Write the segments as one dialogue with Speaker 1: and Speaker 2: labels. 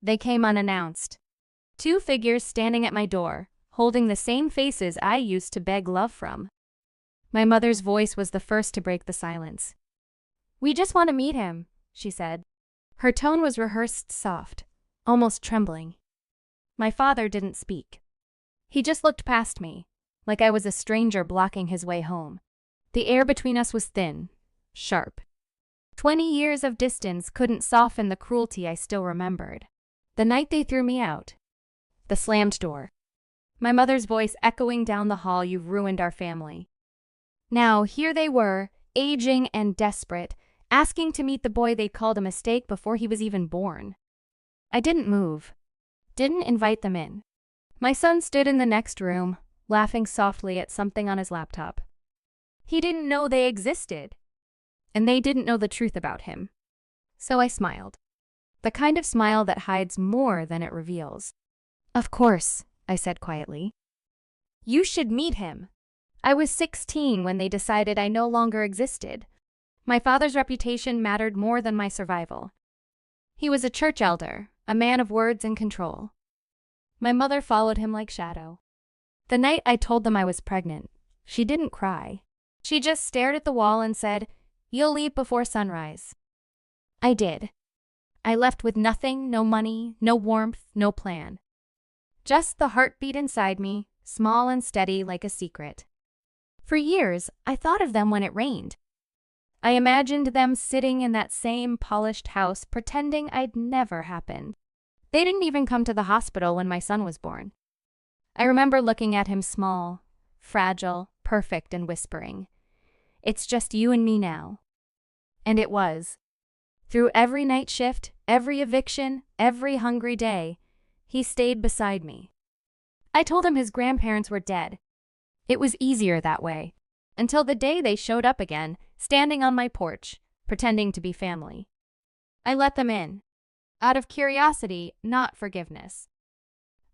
Speaker 1: They came unannounced. Two figures standing at my door, holding the same faces I used to beg love from. My mother's voice was the first to break the silence. "We just want to meet him," she said. Her tone was rehearsed soft, almost trembling. My father didn't speak. He just looked past me, like I was a stranger blocking his way home. The air between us was thin, sharp. 20 years of distance couldn't soften the cruelty I still remembered. The night they threw me out. The slammed door. My mother's voice echoing down the hall, "You've ruined our family." Now, here they were, aging and desperate, asking to meet the boy they'd called a mistake before he was even born. I didn't move. Didn't invite them in. My son stood in the next room, laughing softly at something on his laptop. He didn't know they existed, and they didn't know the truth about him. So I smiled. The kind of smile that hides more than it reveals. "Of course," I said quietly. "You should meet him." I was 16 when they decided I no longer existed. My father's reputation mattered more than my survival. He was a church elder, a man of words and control. My mother followed him like shadow. The night I told them I was pregnant, she didn't cry. She just stared at the wall and said, "You'll leave before sunrise." I did. I left with nothing, no money, no warmth, no plan. Just the heartbeat inside me, small and steady like a secret. For years, I thought of them when it rained. I imagined them sitting in that same polished house, pretending I'd never happened. They didn't even come to the hospital when my son was born. I remember looking at him small, fragile, perfect, and whispering, "It's just you and me now." And it was. Through every night shift, every eviction, every hungry day, he stayed beside me. I told him his grandparents were dead. It was easier that way, until the day they showed up again, standing on my porch, pretending to be family. I let them in, out of curiosity, not forgiveness.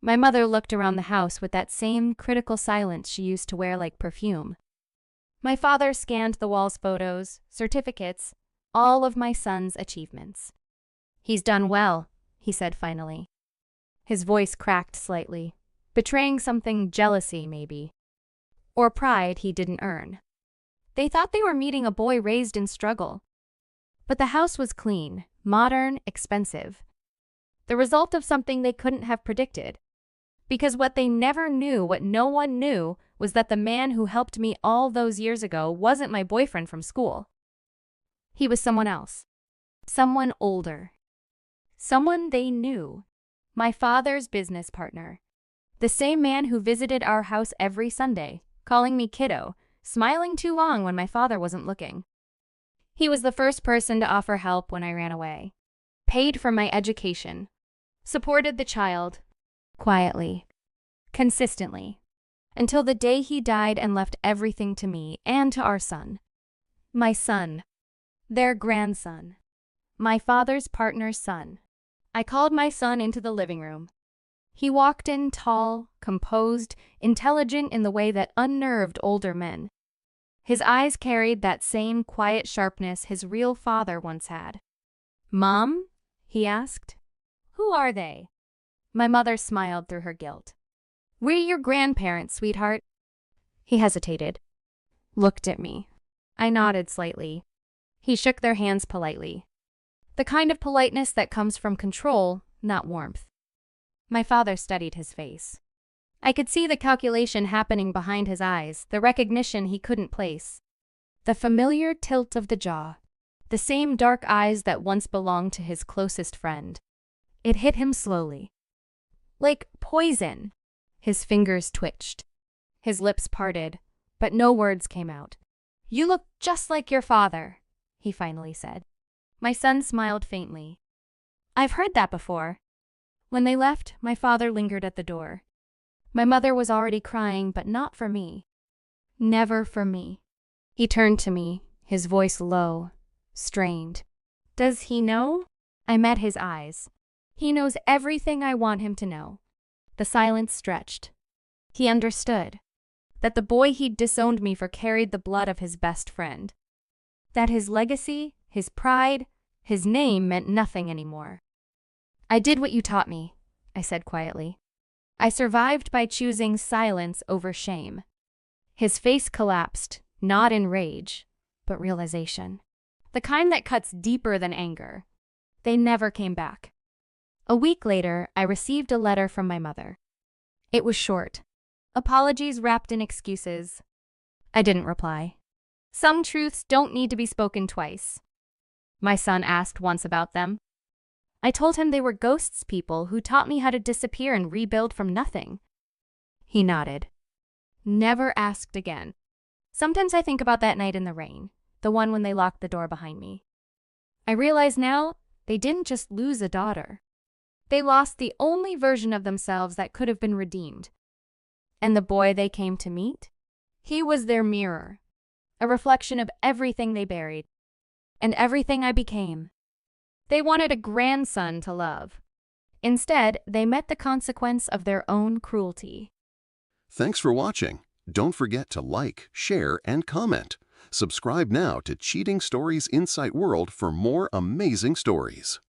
Speaker 1: My mother looked around the house with that same critical silence she used to wear like perfume. My father scanned the wall's photos, certificates, all of my son's achievements. "He's done well," he said finally. His voice cracked slightly, betraying something, jealousy maybe, or pride he didn't earn. They thought they were meeting a boy raised in struggle. But the house was clean, modern, expensive. The result of something they couldn't have predicted. Because what they never knew, what no one knew, was that the man who helped me all those years ago wasn't my boyfriend from school. He was someone else. Someone older. Someone they knew. My father's business partner. The same man who visited our house every Sunday, calling me kiddo, smiling too long when my father wasn't looking. He was the first person to offer help when I ran away. Paid for my education. Supported the child. Quietly. Consistently. Until the day he died and left everything to me and to our son. My son. Their grandson. My father's partner's son. I called my son into the living room. He walked in tall, composed, intelligent in the way that unnerved older men. His eyes carried that same quiet sharpness his real father once had. "Mom?" he asked. "Who are they?" My mother smiled through her guilt. "We're your grandparents, sweetheart." He hesitated. Looked at me. I nodded slightly. He shook their hands politely. The kind of politeness that comes from control, not warmth. My father studied his face. I could see the calculation happening behind his eyes, the recognition he couldn't place. The familiar tilt of the jaw. The same dark eyes that once belonged to his closest friend. It hit him slowly. Like poison. His fingers twitched. His lips parted, but no words came out. "You look just like your father," he finally said. My son smiled faintly. "I've heard that before." When they left, my father lingered at the door. My mother was already crying, but not for me. Never for me. He turned to me, his voice low, strained. "Does he know?" I met his eyes. "He knows everything I want him to know." The silence stretched. He understood. That the boy he'd disowned me for carried the blood of his best friend. That his legacy, his pride, his name meant nothing anymore. I did what you taught me, I said quietly. I survived by choosing silence over shame. His face collapsed, not in rage, but realization. The kind that cuts deeper than anger. They never came back. A week later, I received a letter from my mother. It was short. Apologies wrapped in excuses. I didn't reply. Some truths don't need to be spoken twice. My son asked once about them. I told him they were ghosts people who taught me how to disappear and rebuild from nothing. He nodded. Never asked again. Sometimes I think about that night in the rain, the one when they locked the door behind me. I realize now they didn't just lose a daughter. They lost the only version of themselves that could have been redeemed. And the boy they came to meet? He was their mirror, a reflection of everything they buried, and everything I became. They wanted a grandson to love. Instead, they met the consequence of their own cruelty.
Speaker 2: Thanks for watching. Don't forget to like, share, and comment. Subscribe now to Cheating Stories Insight World for more amazing stories.